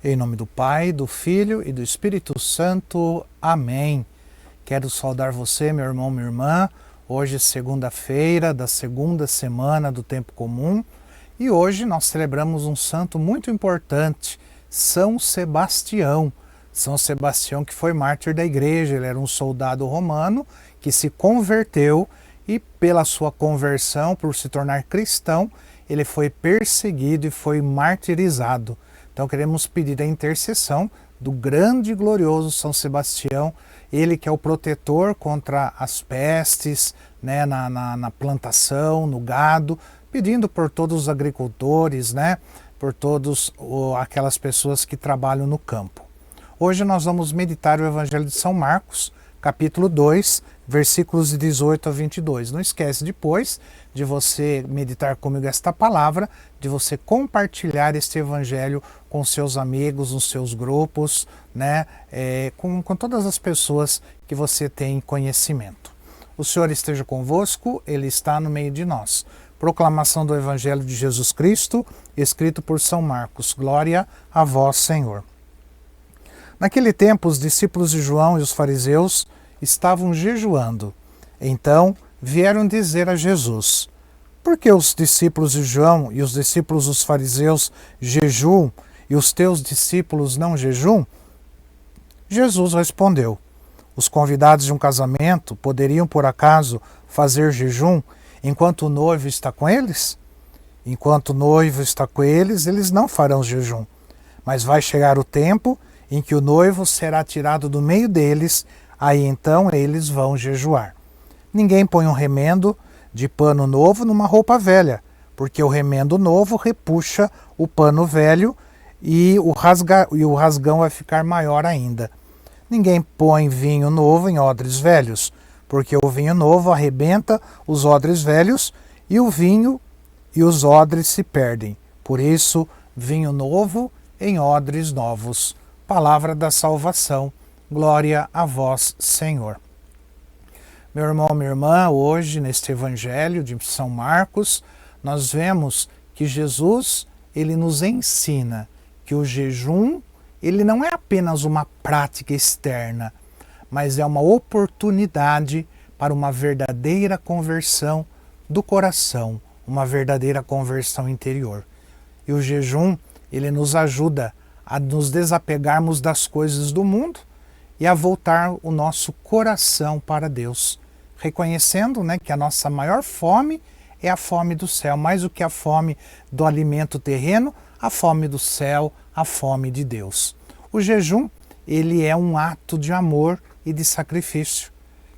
Em nome do Pai, do Filho e do Espírito Santo. Amém. Quero saudar você, meu irmão, minha irmã. Hoje é segunda-feira da segunda semana do Tempo Comum e hoje nós celebramos um santo muito importante, São Sebastião. São Sebastião que foi mártir da igreja, ele era um soldado romano que se converteu e pela sua conversão, por se tornar cristão, ele foi perseguido e foi martirizado. Então queremos pedir a intercessão do grande e glorioso São Sebastião, ele que é o protetor contra as pestes, né, na plantação, no gado, pedindo por todos os agricultores, né, por todas aquelas pessoas que trabalham no campo. Hoje nós vamos meditar o Evangelho de São Marcos, capítulo 2, versículos de 18 a 22. Não esquece depois de você meditar comigo esta palavra, de você compartilhar este Evangelho com seus amigos, nos seus grupos, né, com todas as pessoas que você tem conhecimento. O Senhor esteja convosco, Ele está no meio de nós. Proclamação do Evangelho de Jesus Cristo, escrito por São Marcos. Glória a vós, Senhor. Naquele tempo, os discípulos de João e os fariseus estavam jejuando. Então vieram dizer a Jesus: por que os discípulos de João e os discípulos dos fariseus jejuam e os teus discípulos não jejuam? Jesus respondeu: os convidados de um casamento poderiam por acaso fazer jejum enquanto o noivo está com eles? Enquanto o noivo está com eles, eles não farão jejum. Mas vai chegar o tempo em que o noivo será tirado do meio deles, aí então eles vão jejuar. Ninguém põe um remendo de pano novo numa roupa velha, porque o remendo novo repuxa o pano velho e o rasgão vai ficar maior ainda. Ninguém põe vinho novo em odres velhos, porque o vinho novo arrebenta os odres velhos e o vinho e os odres se perdem. Por isso, vinho novo em odres novos. Palavra da salvação. Glória a vós, Senhor. Meu irmão, minha irmã, hoje neste Evangelho de São Marcos, nós vemos que Jesus, ele nos ensina que o jejum, ele não é apenas uma prática externa, mas é uma oportunidade para uma verdadeira conversão do coração, uma verdadeira conversão interior. E o jejum, ele nos ajuda a nos desapegarmos das coisas do mundo e a voltar o nosso coração para Deus, reconhecendo, né, que a nossa maior fome é a fome do céu, mais do que a fome do alimento terreno, a fome do céu, a fome de Deus. O jejum, ele é um ato de amor e de sacrifício,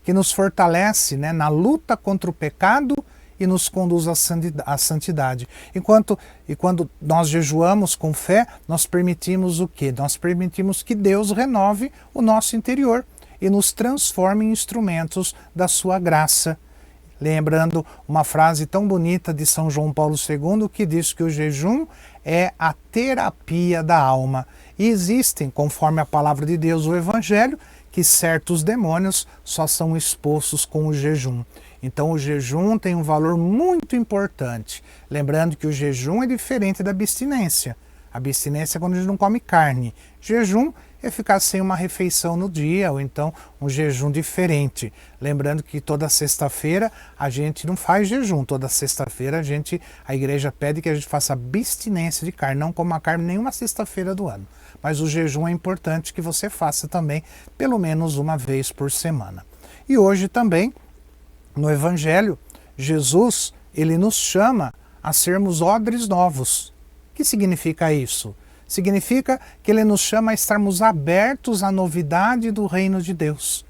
que nos fortalece, né, na luta contra o pecado e nos conduz à santidade. E quando nós jejuamos com fé, nós permitimos o quê? Nós permitimos que Deus renove o nosso interior e nos transforme em instrumentos da sua graça. Lembrando uma frase tão bonita de São João Paulo II, que diz que o jejum é a terapia da alma. E existem, conforme a palavra de Deus, o Evangelho, que certos demônios só são expostos com o jejum. Então o jejum tem um valor muito importante. Lembrando que o jejum é diferente da abstinência. A abstinência é quando a gente não come carne. Jejum é ficar sem uma refeição no dia, ou então um jejum diferente. Lembrando que toda sexta-feira a gente não faz jejum. Toda sexta-feira a igreja pede que a gente faça abstinência de carne. Não coma carne nenhuma sexta-feira do ano. Mas o jejum é importante que você faça também pelo menos uma vez por semana. E hoje também, no Evangelho, Jesus, ele nos chama a sermos odres novos. O que significa isso? Significa que ele nos chama a estarmos abertos à novidade do reino de Deus.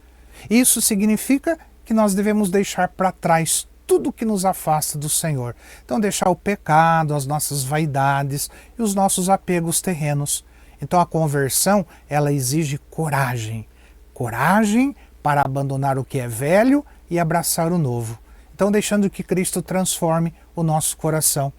Isso significa que nós devemos deixar para trás tudo que nos afasta do Senhor. Então deixar o pecado, as nossas vaidades e os nossos apegos terrenos. Então a conversão, ela exige coragem. Coragem para abandonar o que é velho e abraçar o novo. Então deixando que Cristo transforme o nosso coração.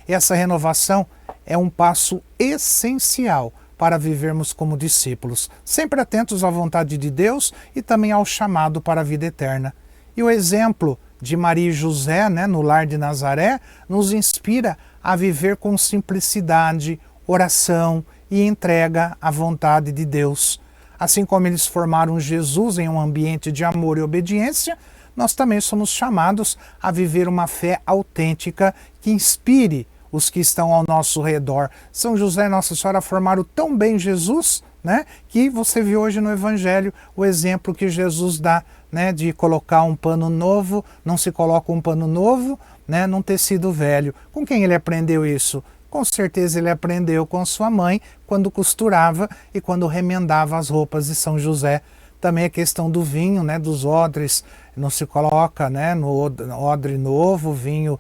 Essa renovação é um passo essencial para vivermos como discípulos, sempre atentos à vontade de Deus e também ao chamado para a vida eterna. E o exemplo de Maria e José, né, no lar de Nazaré, nos inspira a viver com simplicidade, oração e entrega à vontade de Deus. Assim como eles formaram Jesus em um ambiente de amor e obediência, nós também somos chamados a viver uma fé autêntica que inspire os que estão ao nosso redor. São José e Nossa Senhora formaram tão bem Jesus, né, que você viu hoje no Evangelho o exemplo que Jesus dá, né, de colocar um pano novo, não se coloca um pano novo, né, num tecido velho. Com quem ele aprendeu isso? Com certeza ele aprendeu com sua mãe, quando costurava e quando remendava as roupas de São José. Também a questão do vinho, né, dos odres, não se coloca, né, no odre novo, vinho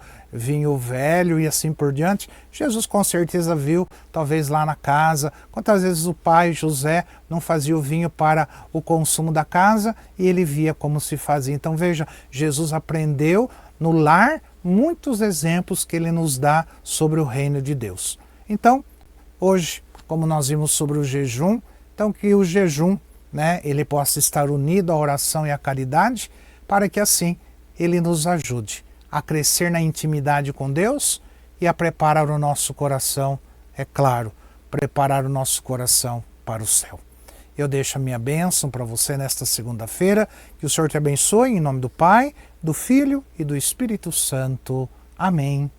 velho e assim por diante. Jesus com certeza viu, talvez lá na casa, quantas vezes o pai José não fazia o vinho para o consumo da casa e ele via como se fazia. Então veja, Jesus aprendeu no lar muitos exemplos que ele nos dá sobre o reino de Deus. Então, hoje, como nós vimos sobre o jejum, então que o jejum, né, ele possa estar unido à oração e à caridade, para que assim ele nos ajude a crescer na intimidade com Deus e a preparar o nosso coração, é claro, preparar o nosso coração para o céu. Eu deixo a minha bênção para você nesta segunda-feira, que o Senhor te abençoe em nome do Pai, do Filho e do Espírito Santo. Amém.